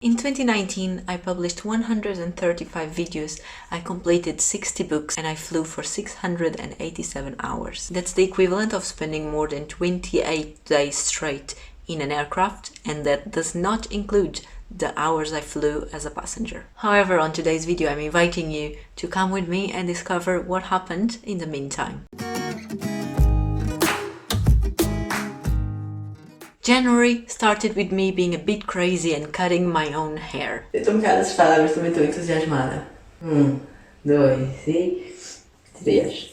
In 2019, I published 135 videos, I completed 60 books, and I flew for 687 hours. That's the equivalent of spending more than 28 days straight in an aircraft, and that does not include the hours I flew as a passenger. However, on today's video, I'm inviting you to come with me and discover what happened in the meantime. January started with me being a bit crazy and cutting my own hair. Eu tô um bocado assustada, mas também estou entusiasmada. 1, 2 e 3.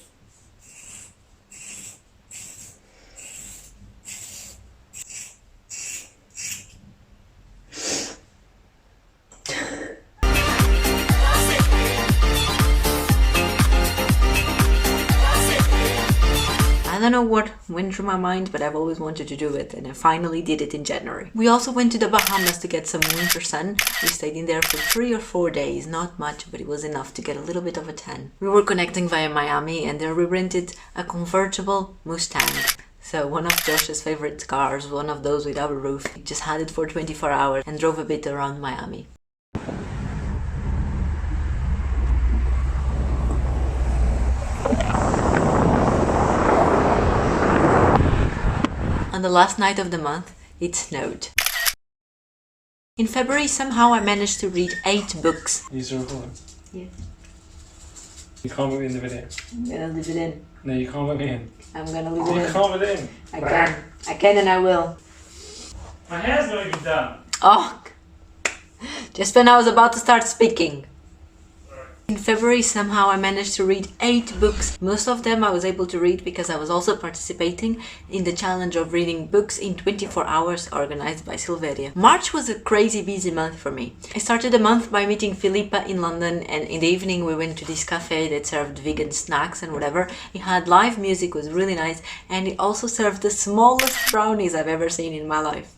I don't know what went through my mind, but I've always wanted to do it, and I finally did it in January. We also went to the Bahamas to get some winter sun. We stayed in there for 3 or 4 days, not much, but it was enough to get a little bit of a tan. We were connecting via Miami, and there we rented a convertible Mustang. So one of Josh's favorite cars, one of those without a roof. We just had it for 24 hours and drove a bit around Miami. On the last night of the month, it snowed. In February, somehow I managed to read 8 books. These are recording? Yeah. You can't put me in the video. I'm gonna leave it in. No, you can't put me in. I'm gonna leave You it in. can't put it in. I can and I will. My hair's not even done. Oh! Just when I was about to start speaking. In February, somehow I managed to read 8 books. Most of them I was able to read because I was also participating in the challenge of reading books in 24 hours organized by Silveria. March was a crazy busy month for me. I started the month by meeting Philippa in London, and in the evening we went to this cafe that served vegan snacks and whatever. It had live music, was really nice, and it also served the smallest brownies I've ever seen in my life.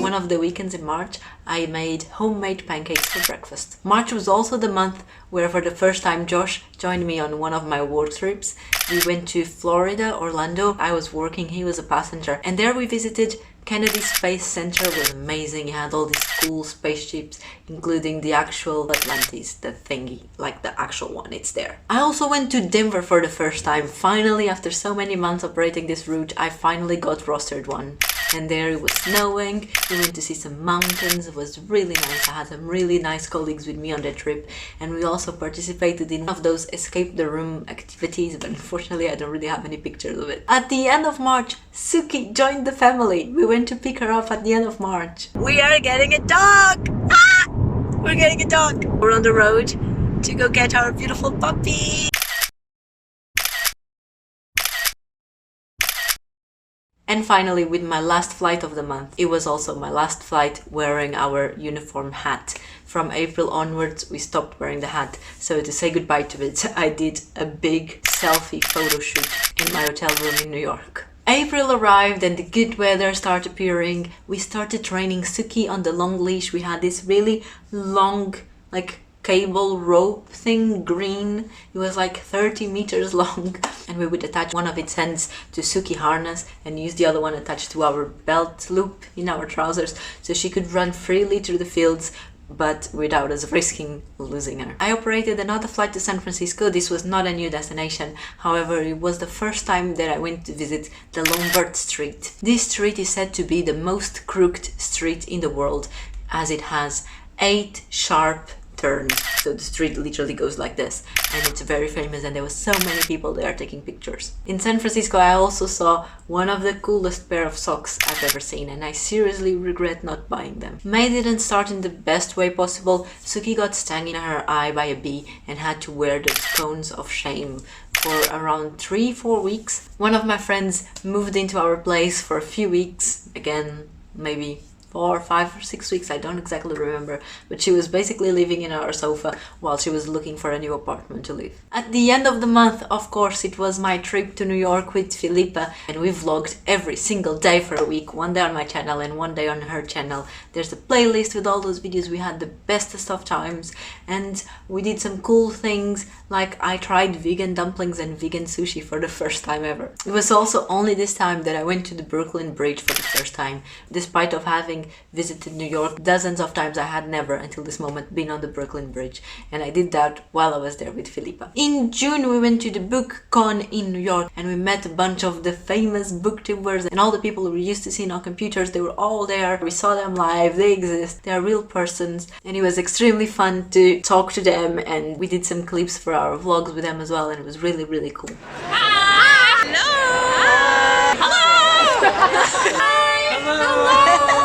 One of the weekends in March, I made homemade pancakes for breakfast. March was also the month where for the first time Josh joined me on one of my work trips. We went to Florida, Orlando. I was working, he was a passenger, and there we visited Kennedy Space Center. It was amazing. It had all these cool spaceships, including the actual Atlantis, the thingy, like the actual one, it's there. I also went to Denver for the first time. Finally, after so many months operating this route, I finally got rostered one. And there it was snowing, we went to see some mountains, it was really nice. I had some really nice colleagues with me on the trip, and we also participated in one of those escape the room activities, but unfortunately I don't really have any pictures of it. At the end of March, Suki joined the family. We went to pick her up at the end of March. We are getting a dog! Ah! We're getting a dog! We're on the road to go get our beautiful puppy! And finally, with my last flight of the month, it was also my last flight wearing our uniform hat. From April onwards, we stopped wearing the hat. So to say goodbye to it, I did a big selfie photo shoot in my hotel room in New York. April arrived and the good weather started appearing. We started training Suki on the long leash. We had this really long, cable rope thing, green. It was like 30 meters long, and we would attach one of its ends to Suki harness and use the other one attached to our belt loop in our trousers so she could run freely through the fields but without us risking losing her. I operated another flight to San Francisco. This was not a new destination, however it was the first time that I went to visit the Lombard Street. This street is said to be the most crooked street in the world, as it has 8 sharp turns. So the street literally goes like this, and it's very famous, and there were so many people there taking pictures. In San Francisco, I also saw one of the coolest pair of socks I've ever seen, and I seriously regret not buying them. May didn't start in the best way possible. Suki got stung in her eye by a bee and had to wear those cones of shame for around 3-4 weeks. One of my friends moved into our place for a few weeks, again maybe 4, 5 or 6 weeks, I don't exactly remember, but she was basically living in our sofa while she was looking for a new apartment to live. At the end of the month, of course, it was my trip to New York with Filipa, and we vlogged every single day for a week, one day on my channel and one day on her channel. There's a playlist with all those videos. We had the bestest of times, and we did some cool things, like I tried vegan dumplings and vegan sushi for the first time ever. It was also only this time that I went to the Brooklyn Bridge for the first time. Despite of having visited New York dozens of times, I had never until this moment been on the Brooklyn Bridge, and I did that while I was there with Filipa. In June we went to the book con in New York, and we met a bunch of the famous booktubers and all the people we used to see on computers. They were all there. We saw them live. They exist. They are real persons, and it was extremely fun to talk to them, and we did some clips for our vlogs with them as well, and it was really, really cool.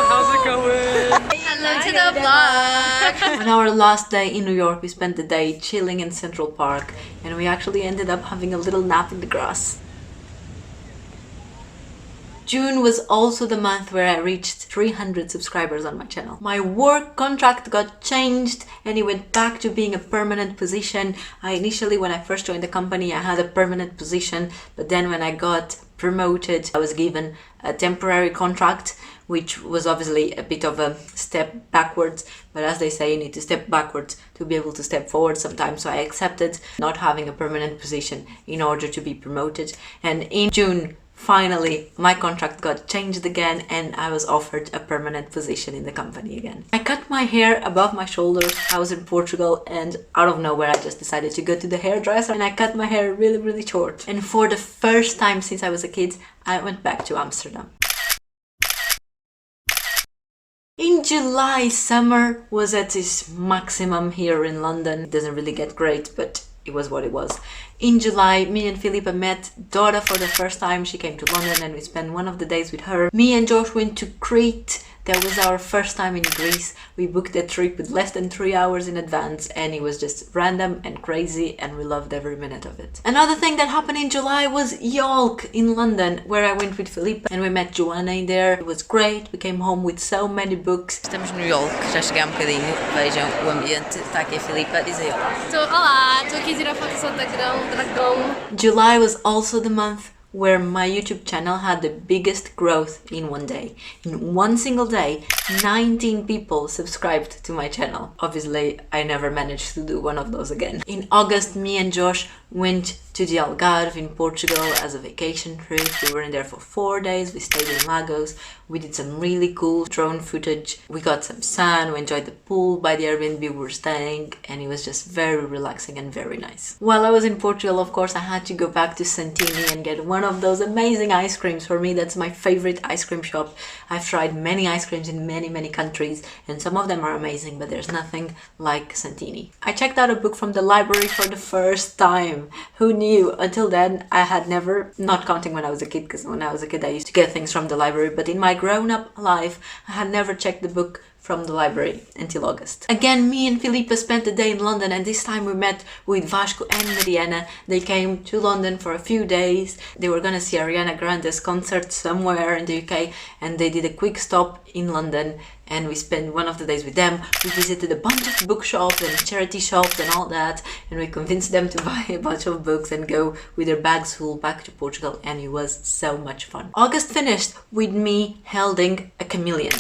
How's it going? Hello to the vlog. On our last day in New York, we spent the day chilling in Central Park, and we actually ended up having a little nap in the grass. June was also the month where I reached 300 subscribers on my channel. My work contract got changed and it went back to being a permanent position. Initially, when I first joined the company, I had a permanent position, but then when I got promoted, I was given a temporary contract, which was obviously a bit of a step backwards, but as they say, you need to step backwards to be able to step forward sometimes. So I accepted not having a permanent position in order to be promoted. And in June, finally, my contract got changed again and I was offered a permanent position in the company again. I cut my hair above my shoulders. I was in Portugal, and out of nowhere I just decided to go to the hairdresser and I cut my hair really, really short. And for the first time since I was a kid, I went back to Amsterdam. In July, summer was at its maximum here in London. It doesn't really get great, but it was what it was. In July, me and Filipa met Dora for the first time. She came to London and we spent one of the days with her. Me and Josh went to Crete. That was our first time in Greece. We booked a trip with less than 3 hours in advance, and it was just random and crazy, and we loved every minute of it. Another thing that happened in July was Yolk in London, where I went with Filipa and we met Joanna in there. It was great. We came home with so many books. Estamos no Yolk, já cheguei há bocadinho. Vejam o ambiente. Está aqui a Filipa, diz aí olá. Olá, estou aqui a tirar fotos do dragão. July was also the month where my YouTube channel had the biggest growth in one day. In one single day, 19 people subscribed to my channel. Obviously, I never managed to do one of those again. In August, me and Josh went to the Algarve in Portugal as a vacation trip. We were in there for 4 days. We stayed in Lagos. We did some really cool drone footage. We got some sun. We enjoyed the pool by the Airbnb we were staying, and it was just very relaxing and very nice. While I was in Portugal, of course, I had to go back to Santini and get one of those amazing ice creams. For me, that's my favorite ice cream shop. I've tried many ice creams in many countries, and some of them are amazing, but there's nothing like Santini. I checked out a book from the library for the first time. Who knew? Until then, I had never, not counting when I was a kid, because when I was a kid I used to get things from the library, but in my grown-up life I had never checked the book from the library until August. Again, me and Filipa spent the day in London, and this time we met with Vasco and Mariana. They came to London for a few days. They were gonna see Ariana Grande's concert somewhere in the UK, and they did a quick stop in London, and we spent one of the days with them. We visited a bunch of bookshops and charity shops and all that, and we convinced them to buy a bunch of books and go with their bags full back to Portugal, and it was so much fun. August finished with me holding a chameleon.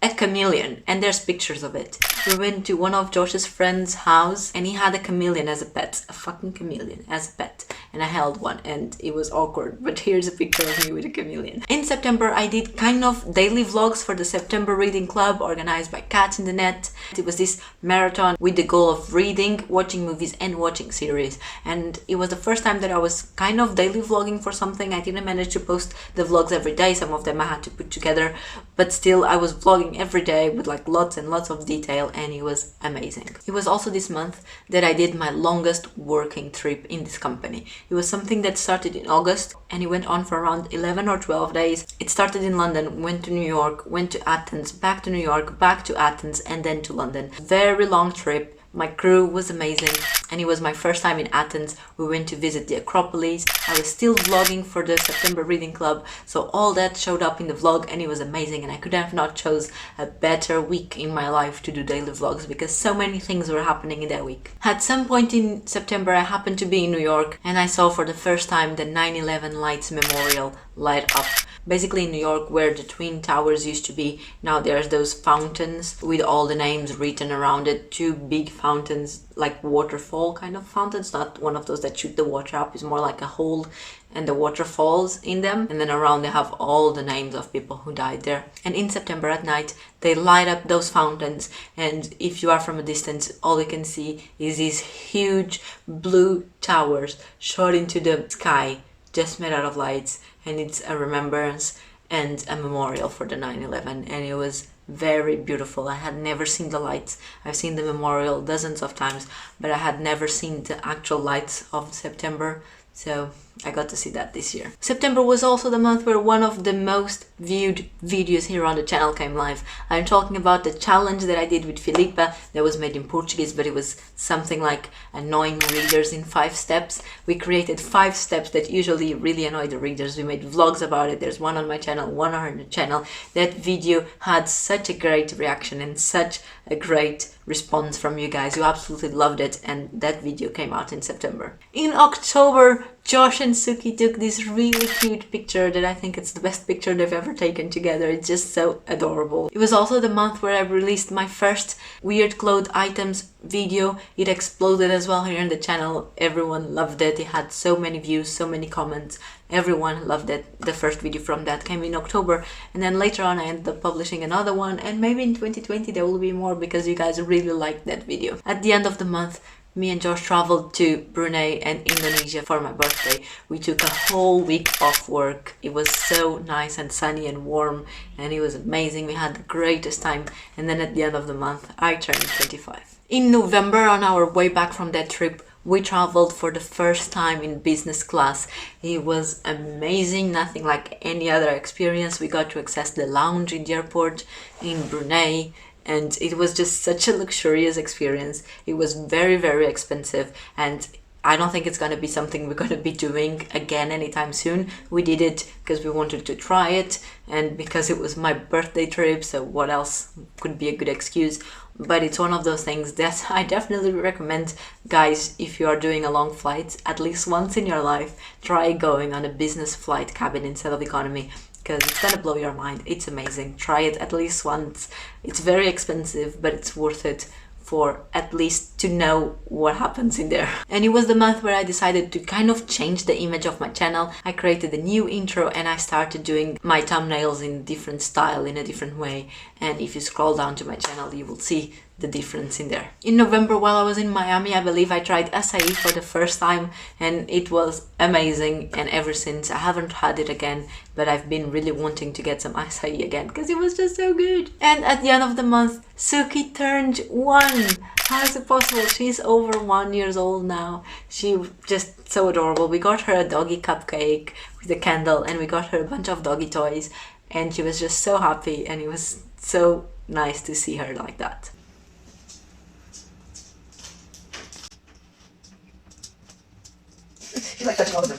A chameleon, and there's pictures of it. We went to one of Josh's friend's house and he had a chameleon as a pet, a fucking chameleon as a pet, and I held one and it was awkward, but here's a picture of me with a chameleon. In September I did kind of daily vlogs for the September Reading Club organized by Cats in the Net. It was this marathon with the goal of reading, watching movies and watching series, and it was the first time that I was kind of daily vlogging for something. I didn't manage to post the vlogs every day, some of them I had to put together, but still I was vlogging every day with like lots and lots of detail, and it was amazing. It was also this month that I did my longest working trip in this company. It was something that started in August and it went on for around 11 or 12 days. It started in London, went to New York, went to Athens, back to New York, back to Athens, and then to London. Very long trip, My crew was amazing, and it was my first time in Athens. We went to visit the Acropolis. I was still vlogging for the September Reading Club, so all that showed up in the vlog, and it was amazing, and I could have not chose a better week in my life to do daily vlogs because so many things were happening in that week. At some point in September, I happened to be in New York, and I saw for the first time the 9/11 Lights Memorial light up. Basically in New York, where the Twin Towers used to be, now there's those fountains with all the names written around it. Two big fountains, like waterfall kind of fountains, not one of those that shoot the water up. It's more like a hole and the water falls in them, and then around they have all the names of people who died there. And in September at night they light up those fountains, and if you are from a distance, all you can see is these huge blue towers shot into the sky, just made out of lights, and it's a remembrance and a memorial for the 9/11, and it was very beautiful. I had never seen the lights. I've seen the memorial dozens of times, but I had never seen the actual lights of September, so I got to see that this year. September was also the month where one of the most viewed videos here on the channel came live. I'm talking about the challenge that I did with Filipa that was made in Portuguese, but it was something like annoying readers in 5 steps. We created 5 steps that usually really annoy the readers. We made vlogs about it. There's one on my channel, one on the channel. That video had such a great reaction and such a great response from you guys. You absolutely loved it, and that video came out in September. In October, Josh and Suki took this really cute picture that I think it's the best picture they've ever taken together. It's just so adorable. It was also the month where I released my first weird clothes items video. It exploded as well here on the channel. Everyone loved it. It had so many views, so many comments. Everyone loved it. The first video from that came in October, and then later on I ended up publishing another one, and maybe in 2020 there will be more because you guys really liked that video. At the end of the month, me and Josh traveled to Brunei and Indonesia for my birthday. We took a whole week off work. It was so nice and sunny and warm, and it was amazing. We had the greatest time, and then at the end of the month I turned 25. In November, on our way back from that trip, we traveled for the first time in business class. It was amazing, nothing like any other experience. We got to access the lounge in the airport in Brunei, and it was just such a luxurious experience. It was very, very expensive, and I don't think it's going to be something we're going to be doing again anytime soon. We did it because we wanted to try it and because it was my birthday trip, so what else could be a good excuse? But it's one of those things that I definitely recommend, guys, if you are doing a long flight, at least once in your life, try going on a business flight cabin instead of economy, because it's gonna blow your mind. It's amazing. Try it at least once. It's very expensive, but it's worth it for at least to know what happens in there. And it was the month where I decided to kind of change the image of my channel. I created a new intro and I started doing my thumbnails in a different style, in a different way. And if you scroll down to my channel, you will see the difference in there. In November, while I was in Miami, I believe I tried acai for the first time, and it was amazing, and ever since I haven't had it again, but I've been really wanting to get some acai again because it was just so good. And at the end of the month, Suki turned 1. How is it possible? She's over 1 year old now. She just so adorable. We got her a doggy cupcake with a candle, and we got her a bunch of doggy toys, and she was just so happy, and it was so nice to see her like that. He's like touching all of them.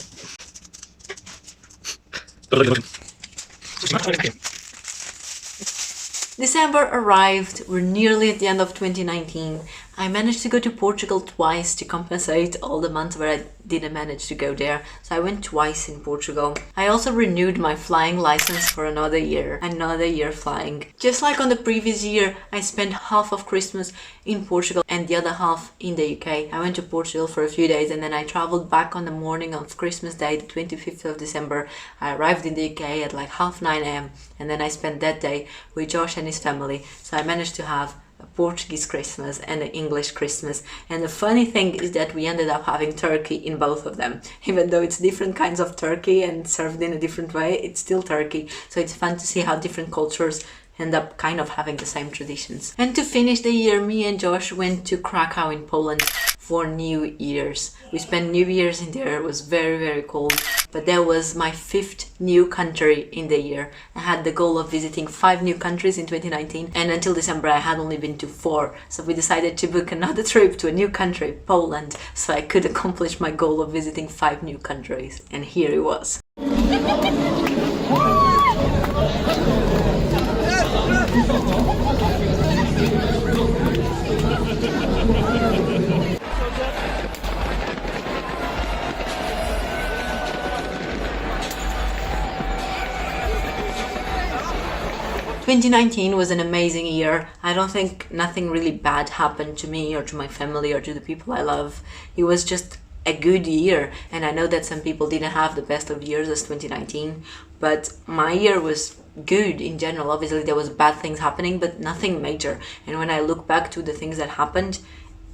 December arrived. We're nearly at the end of 2019. I managed to go to Portugal twice to compensate all the months where I didn't manage to go there. So I went twice in Portugal. I also renewed my flying license for another year flying. Just like on the previous year, I spent half of Christmas in Portugal and the other half in the UK. I went to Portugal for a few days and then I traveled back on the morning of Christmas Day, the 25th of December. I arrived in the UK at like 9:30 a.m. and then I spent that day with Josh and his family. So I managed to have a Portuguese Christmas and an English Christmas, and the funny thing is that we ended up having turkey in both of them. Even though it's different kinds of turkey and served in a different way, it's still turkey, so it's fun to see how different cultures end up kind of having the same traditions. And to finish the year, me and Josh went to Krakow in Poland for New Year's. We spent New Year's in there. It was very, very cold. But that was my 5th new country in the year. I had the goal of visiting 5 new countries in 2019, and until December I had only been to 4. So we decided to book another trip to a new country, Poland, so I could accomplish my goal of visiting 5 new countries. And here it was. 2019 was an amazing year. I don't think nothing really bad happened to me or to my family or to the people I love. It was just a good year, and I know that some people didn't have the best of years as 2019, but my year was good in general. Obviously there was bad things happening, but nothing major. And when I look back to the things that happened,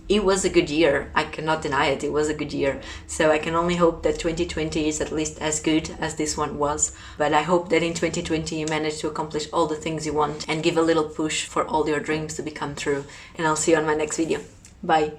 it was a good year. I cannot deny it. It was a good year. So I can only hope that 2020 is at least as good as this one was. But I hope that in 2020 you manage to accomplish all the things you want and give a little push for all your dreams to become true. And I'll see you on my next video. Bye.